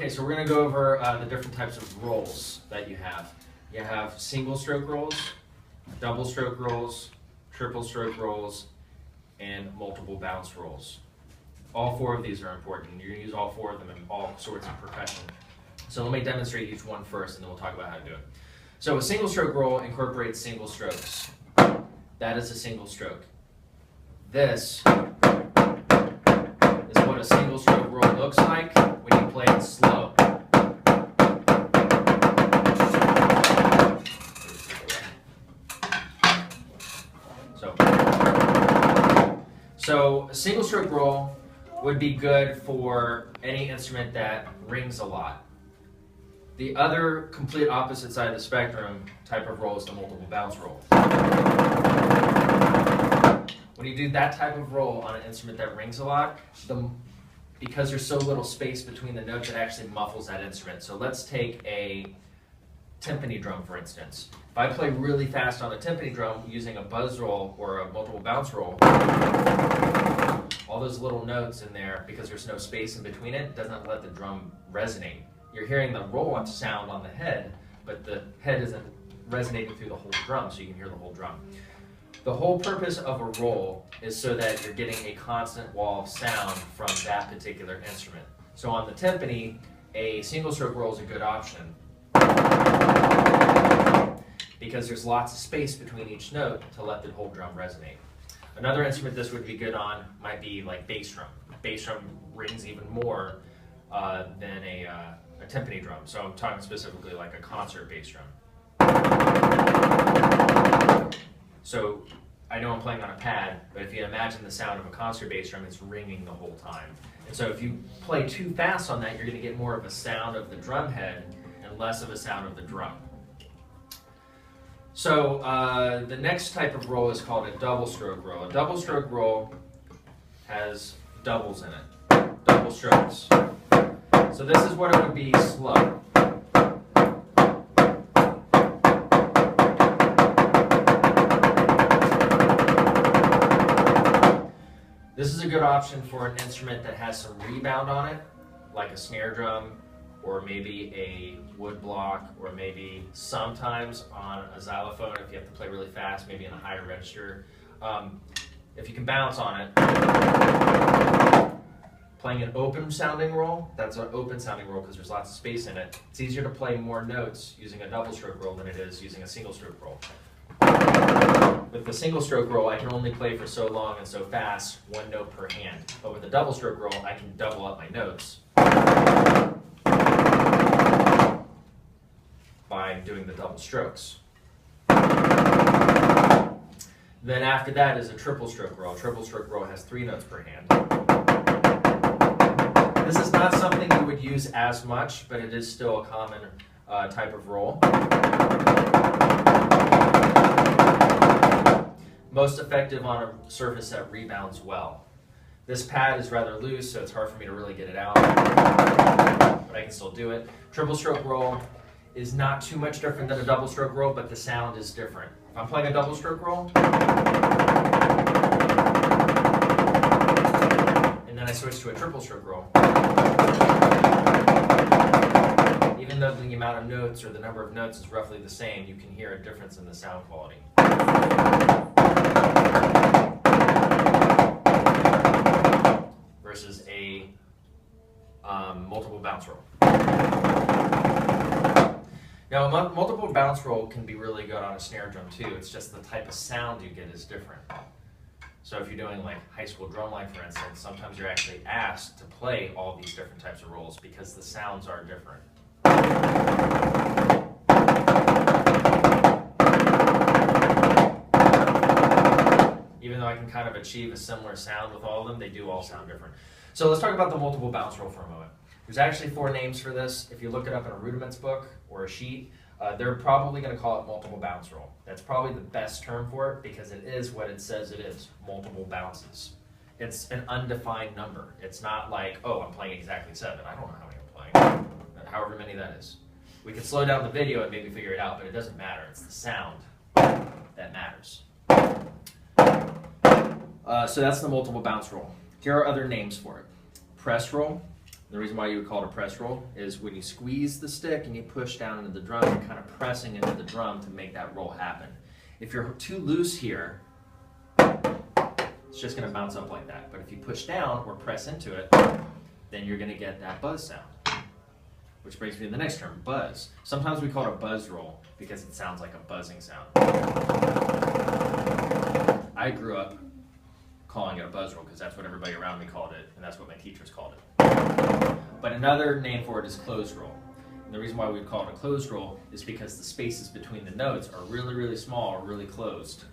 Okay, so we're going to go over the different types of rolls that you have. You have single stroke rolls, double stroke rolls, triple stroke rolls, and multiple bounce rolls. All four of these are important. You're going to use all four of them in all sorts of percussion. So let me demonstrate each one first, and then we'll talk about how to do it. So a single stroke roll incorporates single strokes. That is a single stroke. This is what a single stroke roll looks like when you play it slow. So a single stroke roll would be good for any instrument that rings a lot. The other complete opposite side of the spectrum type of roll is the multiple bounce roll. When you do that type of roll on an instrument that rings a lot, because there's so little space between the notes, it actually muffles that instrument. So let's take a timpani drum, for instance. If I play really fast on a timpani drum using a buzz roll or a multiple bounce roll, all those little notes in there, because there's no space in between it, doesn't let the drum resonate. You're hearing the roll sound on the head, but the head isn't resonating through the whole drum, so you can hear the whole drum. The whole purpose of a roll is so that you're getting a constant wall of sound from that particular instrument. So on the timpani, a single stroke roll is a good option because there's lots of space between each note to let the whole drum resonate. Another instrument this would be good on might be like bass drum. Bass drum rings even more than a timpani drum. So I'm talking specifically like a concert bass drum. So I know I'm playing on a pad, but if you imagine the sound of a concert bass drum, it's ringing the whole time. And so if you play too fast on that, you're going to get more of a sound of the drum head and less of a sound of the drum. So the next type of roll is called a double stroke roll. A double stroke roll has doubles in it, double strokes. So this is what it would be slow. This is a good option for an instrument that has some rebound on it, like a snare drum, or maybe a wood block, or maybe sometimes on a xylophone if you have to play really fast, maybe in a higher register. If you can bounce on it, playing an open sounding roll, that's an open sounding roll because there's lots of space in it. It's easier to play more notes using a double stroke roll than it is using a single stroke roll. With the single stroke roll, I can only play for so long and so fast, one note per hand. But with the double stroke roll, I can double up my notes by doing the double strokes. Then after that is a triple stroke roll. A triple stroke roll has 3 notes per hand. This is not something you would use as much, but it is still a common type of roll. Most effective on a surface that rebounds well. This pad is rather loose, so it's hard for me to really get it out, but I can still do it. Triple stroke roll is not too much different than a double stroke roll, but the sound is different. If I'm playing a double stroke roll, and then I switch to a triple stroke roll, even though the amount of notes or the number of notes is roughly the same, you can hear a difference in the sound quality. Versus a multiple bounce roll. Now, a multiple bounce roll can be really good on a snare drum too. It's just the type of sound you get is different. So if you're doing like high school drumline, for instance, sometimes you're actually asked to play all these different types of rolls because the sounds are different. Even though I can kind of achieve a similar sound with all of them, they do all sound different. So let's talk about the multiple bounce roll for a moment. There's actually 4 names for this. If you look it up in a rudiments book or a sheet, they're probably going to call it multiple bounce roll. That's probably the best term for it because it is what it says it is, multiple bounces. It's an undefined number. It's not like, oh, I'm playing exactly 7. I don't know how many I'm playing, however many that is. We can slow down the video and maybe figure it out, but it doesn't matter. It's the sound that matters. So that's the multiple bounce roll. Here are other names for it. Press roll. The reason why you would call it a press roll is when you squeeze the stick and you push down into the drum, you're kind of pressing into the drum to make that roll happen. If you're too loose here, it's just going to bounce up like that. But if you push down or press into it, then you're going to get that buzz sound. Which brings me to the next term, buzz. Sometimes we call it a buzz roll because it sounds like a buzzing sound. I grew up calling it a buzz roll because that's what everybody around me called it, and that's what my teachers called it. But another name for it is closed roll. And the reason why we call it a closed roll is because the spaces between the notes are really, really small or really closed.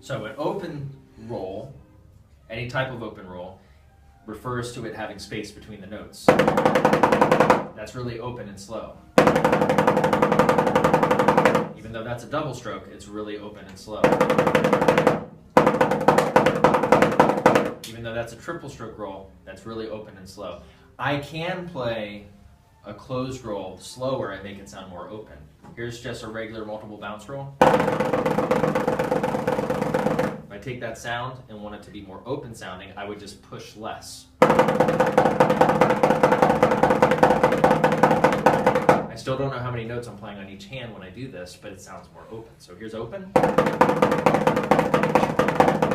So an open roll, any type of open roll, refers to it having space between the notes. That's really open and slow. Even though that's a double stroke, it's really open and slow. Even though that's a triple stroke roll, that's really open and slow. I can play a closed roll slower and make it sound more open. Here's just a regular multiple bounce roll. If I take that sound and want it to be more open sounding, I would just push less. I still don't know how many notes I'm playing on each hand when I do this, but it sounds more open. So here's open.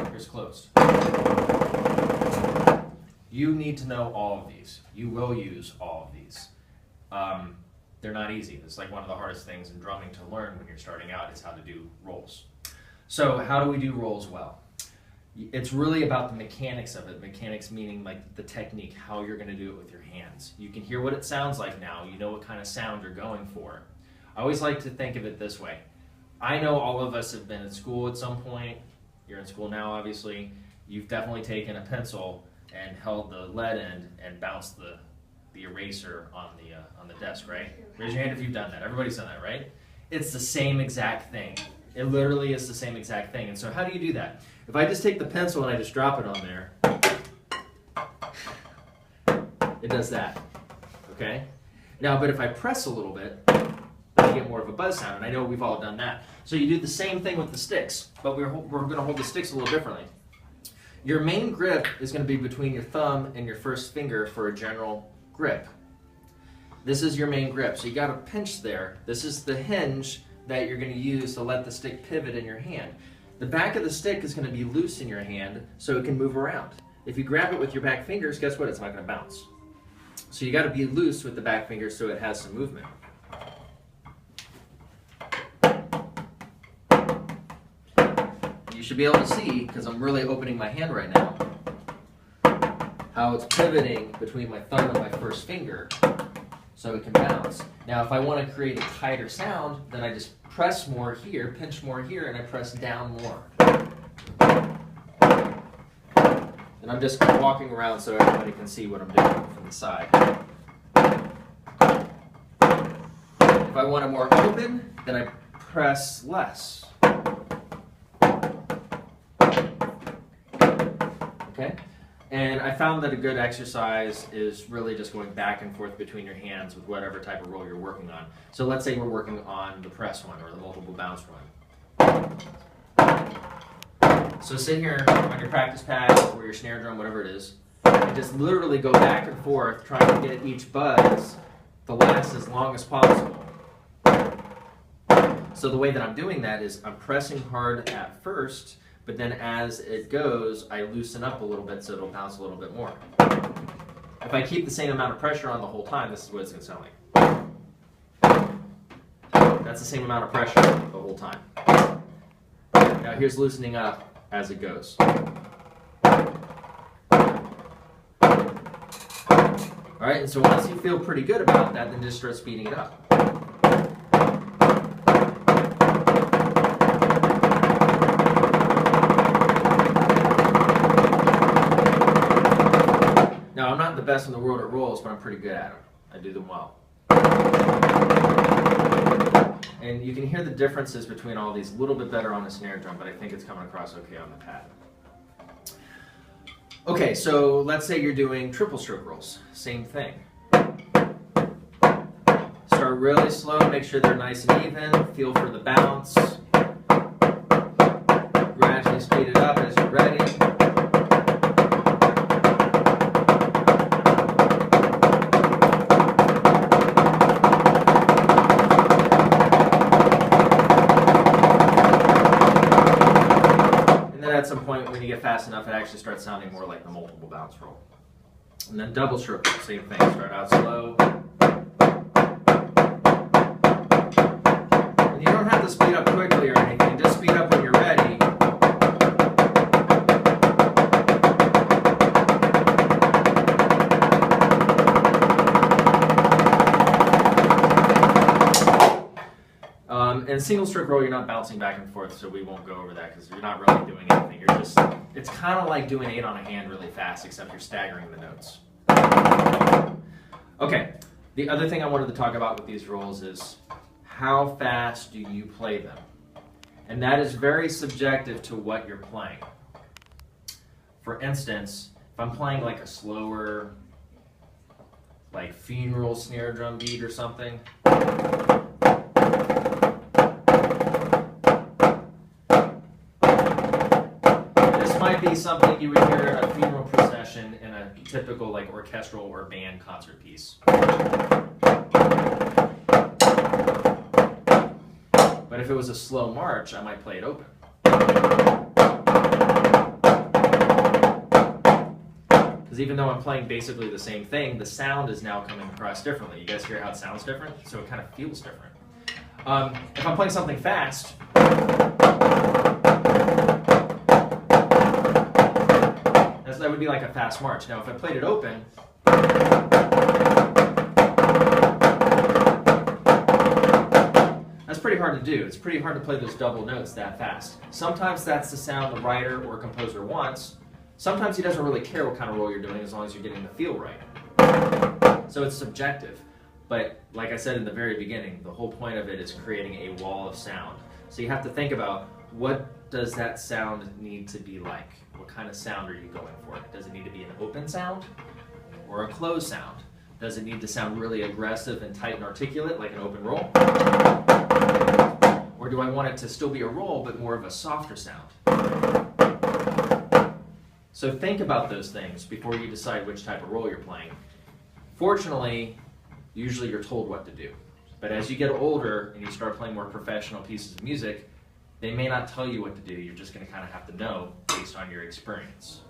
Here's closed. You need to know all of these. You will use all of these. They're not easy. It's like one of the hardest things in drumming to learn when you're starting out is how to do rolls. So how do we do rolls well? It's really about the mechanics of it. Mechanics meaning like the technique, how you're going to do it with your hands. You can hear what it sounds like now. You know what kind of sound you're going for. I always like to think of it this way. I know all of us have been at school at some point. You're in school now, obviously. You've definitely taken a pencil and held the lead end and bounced the eraser on the desk, right? Raise your hand if you've done that. Everybody's done that, right? It's the same exact thing. It literally is the same exact thing. And so how do you do that? If I just take the pencil and I just drop it on there, it does that, okay? Now, but if I press a little bit, I get more of a buzz sound, and I know we've all done that. So you do the same thing with the sticks, but we're going to hold the sticks a little differently. Your main grip is going to be between your thumb and your first finger for a general grip. This is your main grip, so you got to pinch there. This is the hinge that you're going to use to let the stick pivot in your hand. The back of the stick is going to be loose in your hand so it can move around. If you grab it with your back fingers, guess what? It's not going to bounce. So you got to be loose with the back fingers so it has some movement. You should be able to see, because I'm really opening my hand right now, how it's pivoting between my thumb and my first finger so it can bounce. Now if I want to create a tighter sound, then I just press more here, pinch more here, and I press down more. And I'm just walking around so everybody can see what I'm doing from the side. If I want it more open, then I press less. Okay? And I found that a good exercise is really just going back and forth between your hands with whatever type of roll you're working on. So let's say we're working on the press one or the multiple bounce one. So sit here on your practice pad or your snare drum, whatever it is, and just literally go back and forth trying to get each buzz to last as long as possible. So the way that I'm doing that is I'm pressing hard at first, but then as it goes, I loosen up a little bit so it'll bounce a little bit more. If I keep the same amount of pressure on the whole time, this is what it's going to sound like. That's the same amount of pressure the whole time. Now here's loosening up as it goes. Alright, and so once you feel pretty good about that, then just start speeding it up. Now, I'm not the best in the world at rolls, but I'm pretty good at them. I do them well. And you can hear the differences between all these a little bit better on the snare drum, but I think it's coming across okay on the pad. Okay, so let's say you're doing triple stroke rolls. Same thing. Start really slow, make sure they're nice and even, feel for the bounce. Gradually speed it up as you're ready. get fast enough, it actually starts sounding more like the multiple bounce roll. And then double stroke, same thing. Start out slow. And you don't have to speed up quickly or anything. Just speed up when you're ready. And single stroke roll, you're not bouncing back and forth, so we won't go over that because you're not really doing anything. You're just, it's kind of like doing 8 on a hand really fast, except you're staggering the notes. Okay, the other thing I wanted to talk about with these rolls is how fast do you play them? And that is very subjective to what you're playing. For instance, if I'm playing like a slower, like funeral snare drum beat or something, might be something you would hear at a funeral procession in a typical like orchestral or band concert piece. But if it was a slow march, I might play it open. Because even though I'm playing basically the same thing, the sound is now coming across differently. You guys hear how it sounds different? So it kind of feels different. If I'm playing something fast, that would be like a fast march. Now, if I played it open, that's pretty hard to do. It's pretty hard to play those double notes that fast. Sometimes that's the sound the writer or composer wants. Sometimes he doesn't really care what kind of roll you're doing as long as you're getting the feel right. So it's subjective. But like I said in the very beginning, the whole point of it is creating a wall of sound. So you have to think about, what does that sound need to be like? What kind of sound are you going for? Does it need to be an open sound or a closed sound? Does it need to sound really aggressive and tight and articulate like an open roll? Or do I want it to still be a roll but more of a softer sound? So think about those things before you decide which type of roll you're playing. Fortunately, usually you're told what to do. But as you get older and you start playing more professional pieces of music, they may not tell you what to do. You're just going to kind of have to know based on your experience.